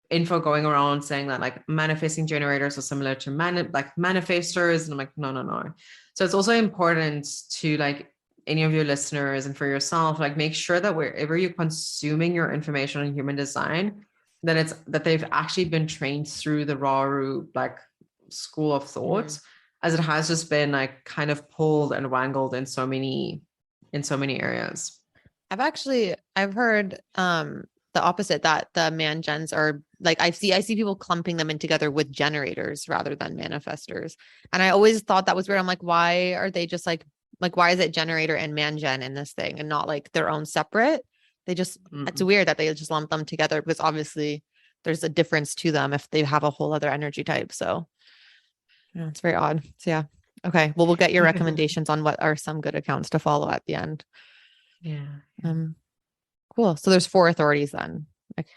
info going around saying that like manifesting generators are similar to like manifestors, and I'm like, no, no, no. So it's also important to like any of your listeners and for yourself, like make sure that wherever you're consuming your information on human design, that they've actually been trained through the Raru like school of Mhm. thought, as it has just been like kind of pulled and wangled in so many areas. I've heard the opposite, that the man gens are like I see people clumping them in together with generators rather than manifestors. And I always thought that was weird. I'm like, why are they just like why is it generator and man gen in this thing and not like their own separate? They just It's Mm. weird that they just lump them together because obviously there's a difference to them if they have a whole other energy type. So yeah, it's very odd. So yeah. Okay. Well, we'll get your recommendations on what are some good accounts to follow at the end. Yeah. Um, Cool. So there's four authorities then. Like,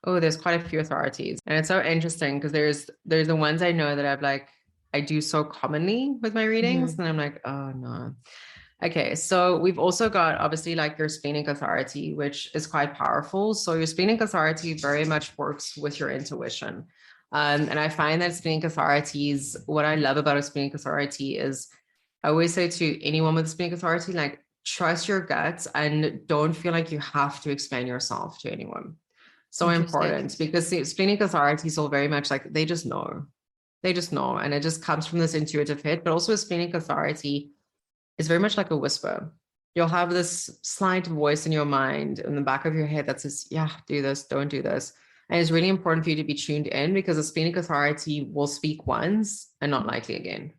Oh, there's quite a few authorities. And it's so interesting because there's the ones I know that I do so commonly with my readings. mhm. And I'm like, oh no. Okay. So we've also got obviously like your splenic authority, which is quite powerful. So your splenic authority very much works with your intuition. And I find that explaining authorities, what I love about explaining authority is I always say to anyone with explaining authority, like, trust your guts and don't feel like you have to explain yourself to anyone. So Interesting. important, because the explaining authority is all very much like they just know. They just know. And it just comes from this intuitive hit. But also explaining authority is very much like a whisper. You'll have this slight voice in your mind in the back of your head that says, yeah, do this, don't do this. And it's really important for you to be tuned in, because the explaining authority will speak once and not likely again.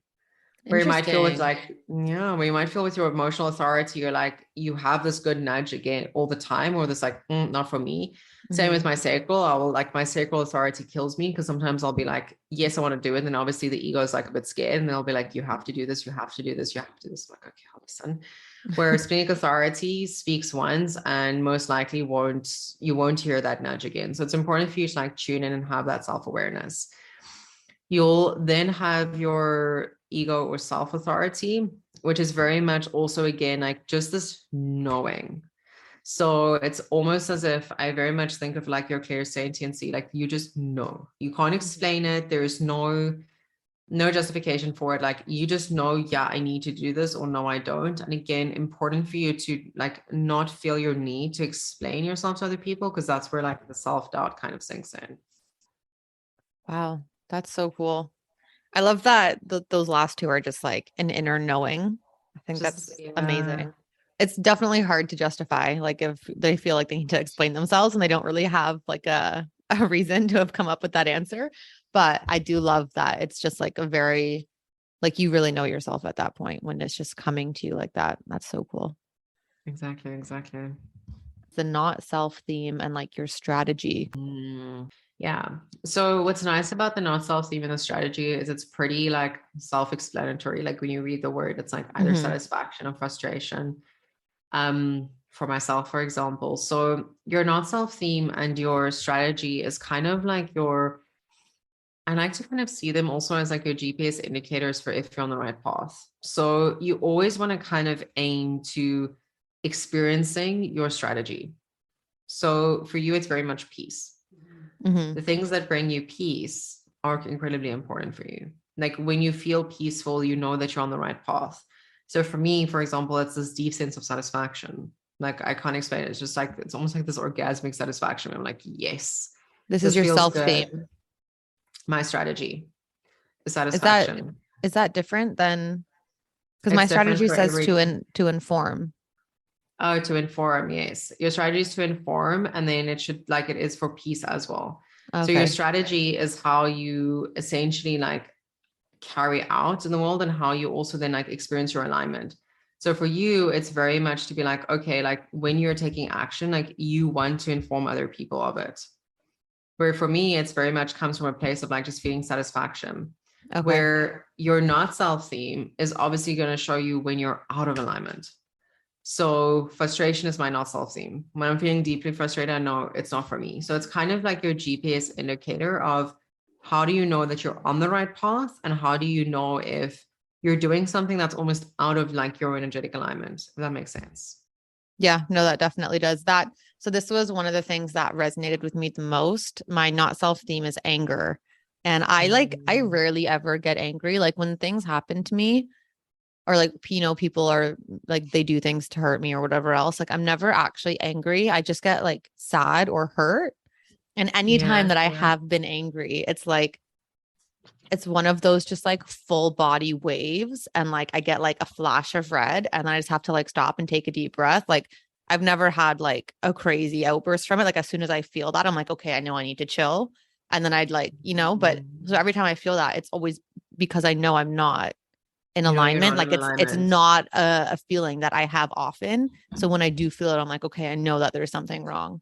Where you might feel it's Interesting. like, yeah, where you might feel with your emotional authority, you're like, you have this good nudge again all the time, or this like, not for me. Same with my sacral. I will like, my sacral authority kills me, because sometimes I'll be like, yes, I want to do it. And then obviously the ego is like a bit scared, and they'll be like, you have to do this, you have to do this, you have to do this. I'm like, okay, I'll listen. Where splenic authority speaks once and most likely you won't hear that nudge again. So it's important for you to like tune in and have that self-awareness. You'll then have your ego or self-authority, which is very much also, again, like just this knowing. So it's almost as if I very much think of like your clairsentiency, like you just know. You can't explain it. There's no justification for it. Like you just know, yeah, I need to do this, or no, I don't. And again, important for you to like not feel your need to explain yourself to other people, because that's where like the self-doubt kind of sinks in. Wow, that's so cool. I love that those last two are just like an inner knowing. I think Just that's yeah. amazing. It's definitely hard to justify, like if they feel like they need to explain themselves and they don't really have like a reason to have come up with that answer. But I do love that. It's just like a very, like you really know yourself at that point when it's just coming to you like that. That's so cool. Exactly. The not self theme and like your strategy. Yeah. So what's nice about the not self theme and the strategy is it's pretty like self-explanatory. Like when you read the word, it's like either satisfaction or frustration. For myself, for example. So your not self theme and your strategy is kind of like I like to kind of see them also as like your GPS indicators for if you're on the right path. So you always want to kind of aim to experiencing your strategy. So for you, it's very much peace. The things that bring you peace are incredibly important for you. Like when you feel peaceful, you know that you're on the right path. So for me, for example, it's this deep sense of satisfaction. Like I can't explain it. It's just like, it's almost like this orgasmic satisfaction. I'm like, yes, This is this your feels self good. theme. My strategy is Is that satisfaction. is that different than, because my It's different strategy for says every, to inform. oh, to inform. Yes. Your strategy is to inform, and then it should, like it is for peace as well. So your Okay. strategy is how you essentially like carry out in the world, and how you also then like experience your alignment. So for you, it's very much to be like, okay, like when you're taking action, like you want to inform other people of it. Where for me, it's very much comes from a place of like just feeling satisfaction. Okay. Where your not self theme is obviously going to show you when you're out of alignment. So frustration is my not self theme. When I'm feeling deeply frustrated, I know it's not for me. So it's kind of like your GPS indicator of how do you know that you're on the right path, and how do you know if you're doing something that's almost out of like your energetic alignment, if that makes sense. Yeah, no, that definitely does that. So this was one of the things that resonated with me the most. My not self theme is anger. And I rarely ever get angry. Like when things happen to me, or like, people are like, they do things to hurt me or whatever else. Like I'm never actually angry. I just get like sad or hurt. And anytime Yeah, that I yeah. have been angry, it's like, it's one of those just like full body waves. And like I get like a flash of red, and then I just have to like stop and take a deep breath. Like I've never had like a crazy outburst from it. Like as soon as I feel that, I'm like, okay, I know I need to chill. And then I'd like, but so every time I feel that, it's always because I know I'm not in You know, you're alignment. not Like in it's alignment. not a feeling that I have often. So when I do feel it, I'm like, okay, I know that there's something wrong.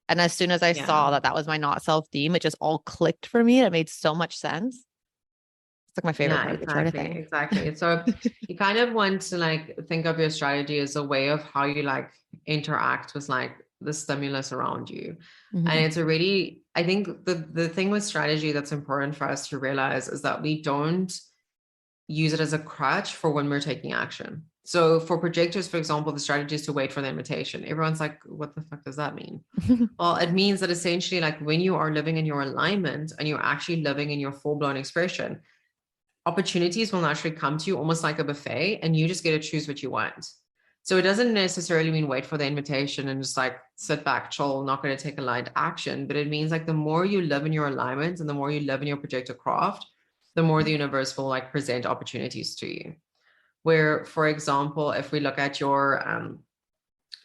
And as soon as I Yeah. saw that that was my not self theme, it just all clicked for me. It made so much sense. It's like my favorite Yeah, part of the chart, I exactly. think. Exactly. So you kind of want to like think of your strategy as a way of how you like interact with like the stimulus around you. And Mhm. it's a really, I think the thing with strategy that's important for us to realize is that we don't use it as a crutch for when we're taking action. So for projectors, for example, the strategy is to wait for the invitation. Everyone's like, what the fuck does that mean? Well, it means that essentially, like when you are living in your alignment and you're actually living in your full-blown expression, opportunities will naturally come to you almost like a buffet, and you just get to choose what you want. So it doesn't necessarily mean wait for the invitation and just like sit back, chill, not going to take aligned action. But it means like the more you live in your alignment and the more you live in your projector craft, the more the universe will like present opportunities to you. Where, for example, if we look at your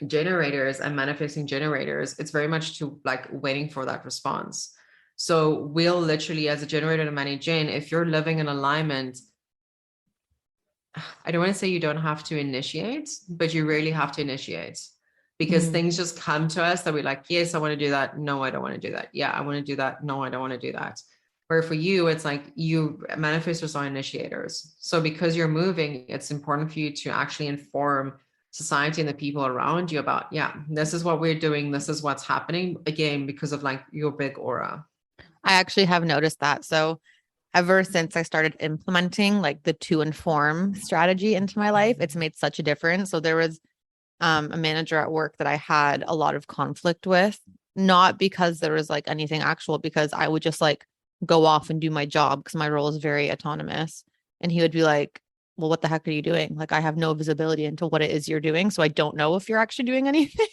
generators and manifesting generators, it's very much to like waiting for that response. So we'll literally, as a generator and a money gen, if you're living in alignment, I don't want to say you don't have to initiate, but you really have to initiate, because things just come to us that we're like, yes, I want to do that. No, I don't want to do that. Yeah, I want to do that. No, I don't want to do that. Where for you, it's like you manifestors are initiators. So because you're moving, it's important for you to actually inform society and the people around you about, yeah, this is what we're doing. This is what's happening, again, because of like your big aura. I actually have noticed that. So ever since I started implementing like the to inform strategy into my life, it's made such a difference. So there was a manager at work that I had a lot of conflict with, not because there was like anything actual, because I would just like go off and do my job because my role is very autonomous. And he would be like, well, what the heck are you doing? Like, I have no visibility into what it is you're doing. So I don't know if you're actually doing anything.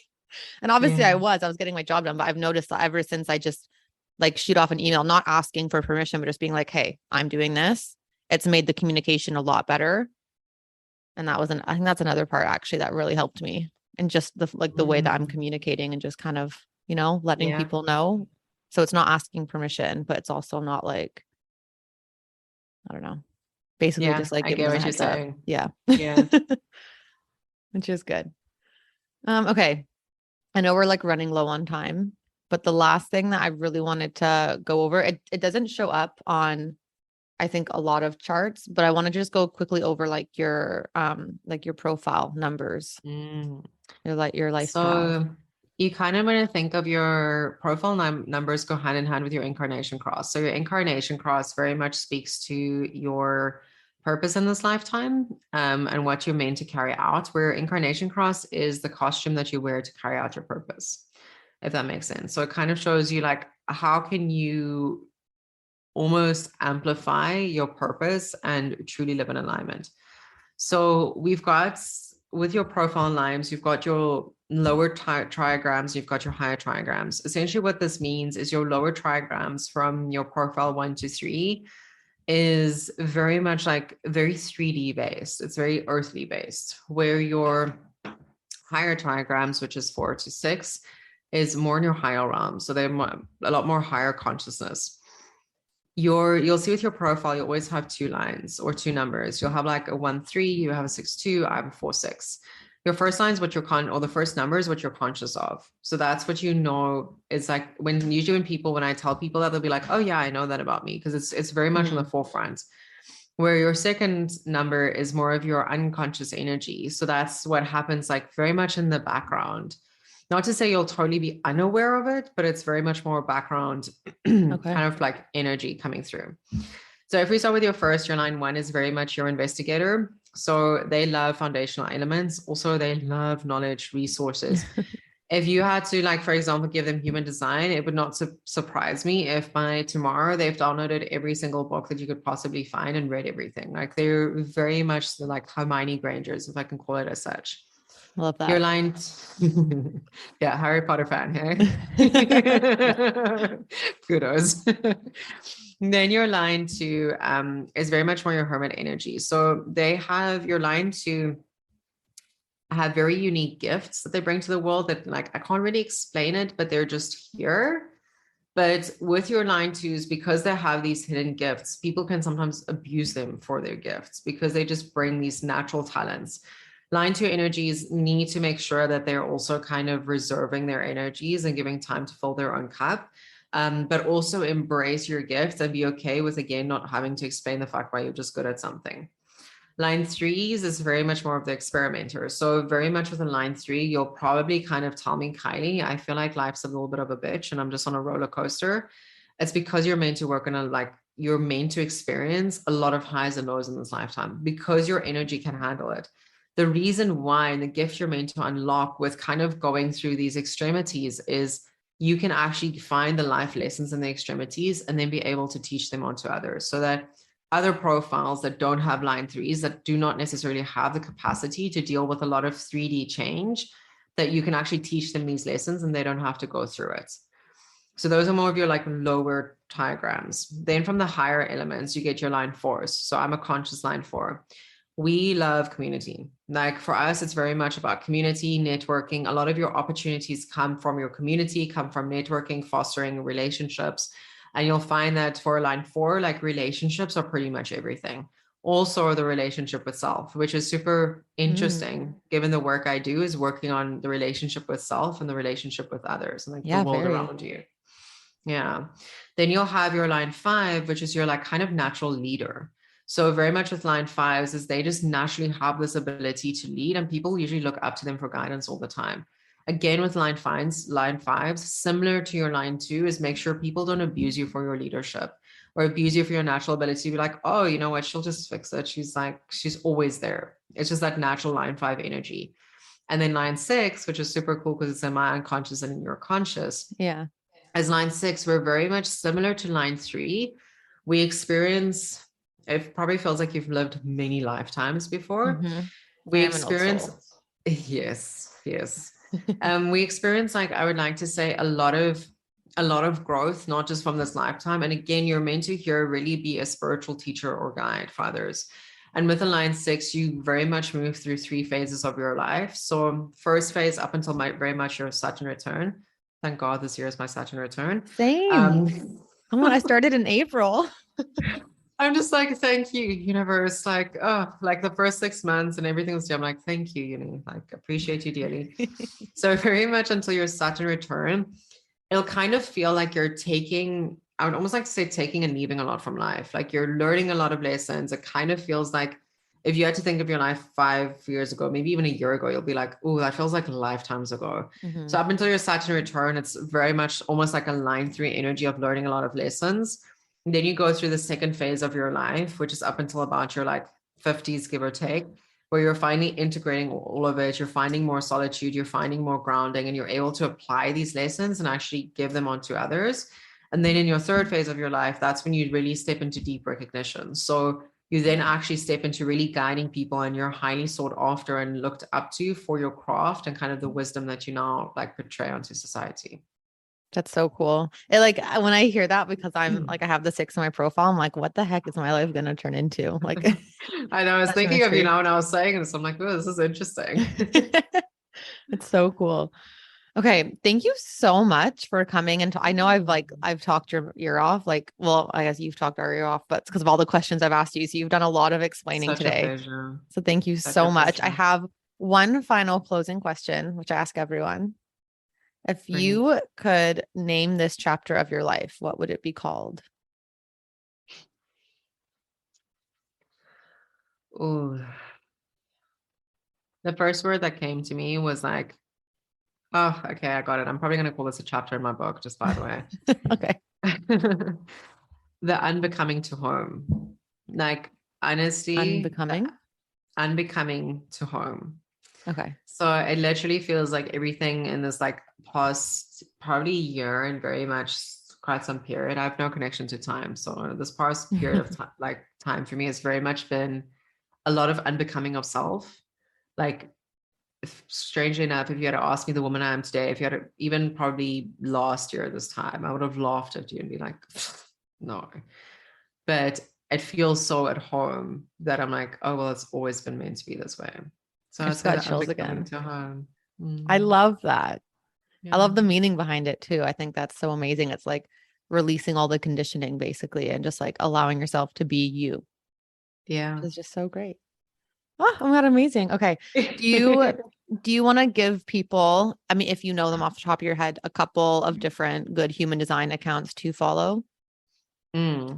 And obviously I was getting my job done, but I've noticed that ever since I just like shoot off an email, not asking for permission, but just being like, hey, I'm doing this. It's made the communication a lot better. And I think that's another part actually that really helped me. And just the way that I'm communicating and just kind of, letting people know. So it's not asking permission, but it's also not like, I don't know, basically just like giving them a heads up. Yeah. Yeah. Which is good. Okay. I know we're like running low on time, but the last thing that I really wanted to go over, it doesn't show up on, I think, a lot of charts, but I want to just go quickly over like your profile numbers, your life path. So you kind of want to think of your profile numbers go hand in hand with your incarnation cross. So your incarnation cross very much speaks to your purpose in this lifetime, and what you're meant to carry out, where incarnation cross is the costume that you wear to carry out your purpose, if that makes sense. So it kind of shows you like, how can you almost amplify your purpose and truly live in alignment. So we've got, with your profile lines, you've got your lower trigrams, you've got your higher trigrams. Essentially what this means is your lower trigrams from your profile 1 to 3 is very much like very 3D based. It's very earthly based, where your higher trigrams, which is 4 to 6, is more in your higher realm. So they're a lot more higher consciousness. You'll see with your profile, you always have 2 lines or 2 numbers. You'll have like a 1-3, you have a 6-2, I have a 4-6. Your first line is what you're or the first number is what you're conscious of. So that's what you know. It's like when I tell people that, they'll be like, oh yeah, I know that about me, because it's very much on the forefront. Where your second number is more of your unconscious energy. So that's what happens like very much in the background. Not to say you'll totally be unaware of it, but it's very much more background kind of like energy coming through. So if we start with your first, your line 1 is very much your investigator. So they love foundational elements. Also, they love knowledge, resources. If you had to, like, for example, give them human design, it would not surprise me if by tomorrow they've downloaded every single book that you could possibly find and read everything. Like, they're very much like Hermione Grangers, if I can call it as such. Love that. Your line, yeah, Harry Potter fan, hey? Kudos. Then your line 2 is very much more your hermit energy. So they have your line 2 have very unique gifts that they bring to the world that, like, I can't really explain it, but they're just here. But with your line 2s, because they have these hidden gifts, people can sometimes abuse them for their gifts because they just bring these natural talents. Line 2 energies need to make sure that they're also kind of reserving their energies and giving time to fill their own cup, but also embrace your gifts and be okay with, again, not having to explain the fact why you're just good at something. Line 3s is very much more of the experimenter. So very much with a line 3, you'll probably kind of tell me, Kylie, I feel like life's a little bit of a bitch and I'm just on a roller coaster. It's because you're meant to work on you're meant to experience a lot of highs and lows in this lifetime because your energy can handle it. the reason why and the gift you're meant to unlock with kind of going through these extremities is you can actually find the life lessons in the extremities and then be able to teach them on to others, so that other profiles that don't have line threes, that do not necessarily have the capacity to deal with a lot of 3D change, that you can actually teach them these lessons and they don't have to go through it. So those are more of your like lower diagrams. Then from the higher elements, you get your line fours. So I'm a conscious line four. We love community. Like for us, it's very much about community, networking. A lot of your opportunities come from your community, come from networking, fostering relationships. And you'll find that for line four, like relationships are pretty much everything. Also, the relationship with self, which is super interesting, given the work I do is working on the relationship with self and the relationship with others and like the Yeah, world very. around you. Yeah. Then you'll have your line five, which is your like kind of natural leader. So very much with line fives is they just naturally have this ability to lead, and people usually look up to them for guidance all the time. Again, with line fives, similar to your line two, is make sure people don't abuse you for your leadership or abuse you for your natural ability to be like, oh, you know what, she'll just fix it. She's always there. It's just that natural line five energy. And then line six, which is super cool because it's in my unconscious and in your conscious. Yeah. As line six, we're very much similar to line three. We experience, it probably feels like you've lived many lifetimes before. Mm-hmm. I We am an old experience, soul. yes, yes. We experience, like, I would like to say, a lot of growth, not just from this lifetime. And again, you're meant to here really be a spiritual teacher or guide for others. And with the line six, you very much move through 3 phases of your life. So first phase up until very much your Saturn return. Thank God this year is my Saturn return. Same. Oh, I started in April. I'm just like, thank you, universe. Like, oh, like the first 6 months and everything was, I'm like, thank you, like appreciate you dearly. So very much until your Saturn return, it'll kind of feel like you're taking, I would almost like to say taking and leaving a lot from life. Like you're learning a lot of lessons. It kind of feels like if you had to think of your life 5 years ago, maybe even a year ago, you'll be like, oh, that feels like lifetimes ago. Mm-hmm. So up until your Saturn return, it's very much almost like a line three energy of learning a lot of lessons. And then you go through the second phase of your life, which is up until about your like 50s, give or take, where you're finally integrating all of it. You're finding more solitude, you're finding more grounding, and you're able to apply these lessons and actually give them on to others. And then in your third phase of your life, that's when you really step into deep recognition. So you then actually step into really guiding people, and you're highly sought after and looked up to for your craft and kind of the wisdom that you now like portray onto society. That's so cool. It like when I hear that, because I'm like I have the six in my profile, I'm like, what the heck is my life gonna turn into? Like I know, I was such a thinking of you mystery. now when I was saying this. I'm like, oh, this is interesting. It's so cool. Okay, thank you so much for coming. And I know I've talked your ear off. Like, well, I guess you've talked our ear off, but it's because of all the questions I've asked you. So you've done a lot of explaining Such a today. pleasure. So thank you Such a so much. I pleasure. have one final closing question, which I ask everyone. If Bring it. you could name this chapter of your life, what would it be called? Oh, the first word that came to me was like, oh, okay, I got it. I'm probably going to call this a chapter in my book, just by the way. Okay. The unbecoming to home. Like, honestly, the Unbecoming. unbecoming to home. Okay. So it literally feels like everything in this like past probably year and very much quite some period. I have no connection to time. So this past period of time, like time for me has very much been a lot of unbecoming of self. Like strangely enough, if you had to ask me the woman I am today, if you had to, even probably last year this time, I would have laughed at you and be like, no. But it feels so at home that I'm like, oh, well, it's always been meant to be this way. So I I'd just say got that chills unbecoming again. to home. I love that. I Yeah. love the meaning behind it too. I think that's so amazing. It's like releasing all the conditioning basically and just like allowing yourself to be you, Yeah. which is just so great. Oh, that amazing. Okay. Do you do you want to give people, I mean, if you know them off the top of your head, a couple of different good human design accounts to follow?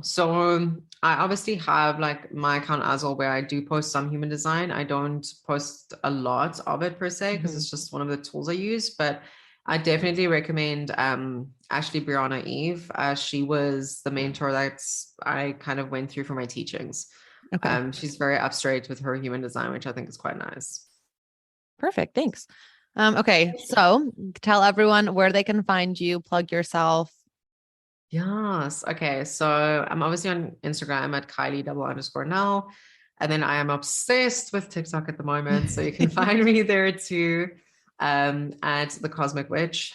So I obviously have like my account as well where I do post some human design. I don't post a lot of it per se because Mhm. it's just one of the tools I use, but I definitely recommend Ashley Brianna Eve. She was the mentor that's I kind of went through for my teachings. Okay. She's very up straight with her human design, which I think is quite nice. Perfect. Thanks. Okay. So tell everyone where they can find you, plug yourself. Yes. Okay. So I'm obviously on Instagram at Kylie_Nel. And then I am obsessed with TikTok at the moment. So you can find me there too. At the Cosmic Witch.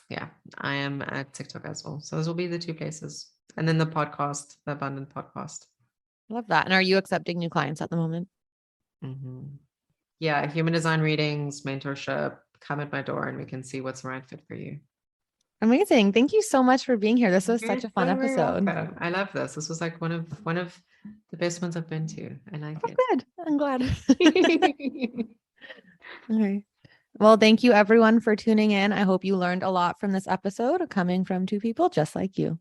Yeah, I am at TikTok as well. So those will be the two places. And then the podcast, the Abundant Podcast. Love that. And are you accepting new clients at the moment? Yeah, human design readings, mentorship, come at my door and we can see what's the right fit for you. Amazing. Thank you so much for being here. This was You're such a fun so very episode. welcome. I love this. This was like one of the best ones I've been to. I like Oh, good. I'm glad. All right. Well, thank you everyone for tuning in. I hope you learned a lot from this episode coming from two people just like you.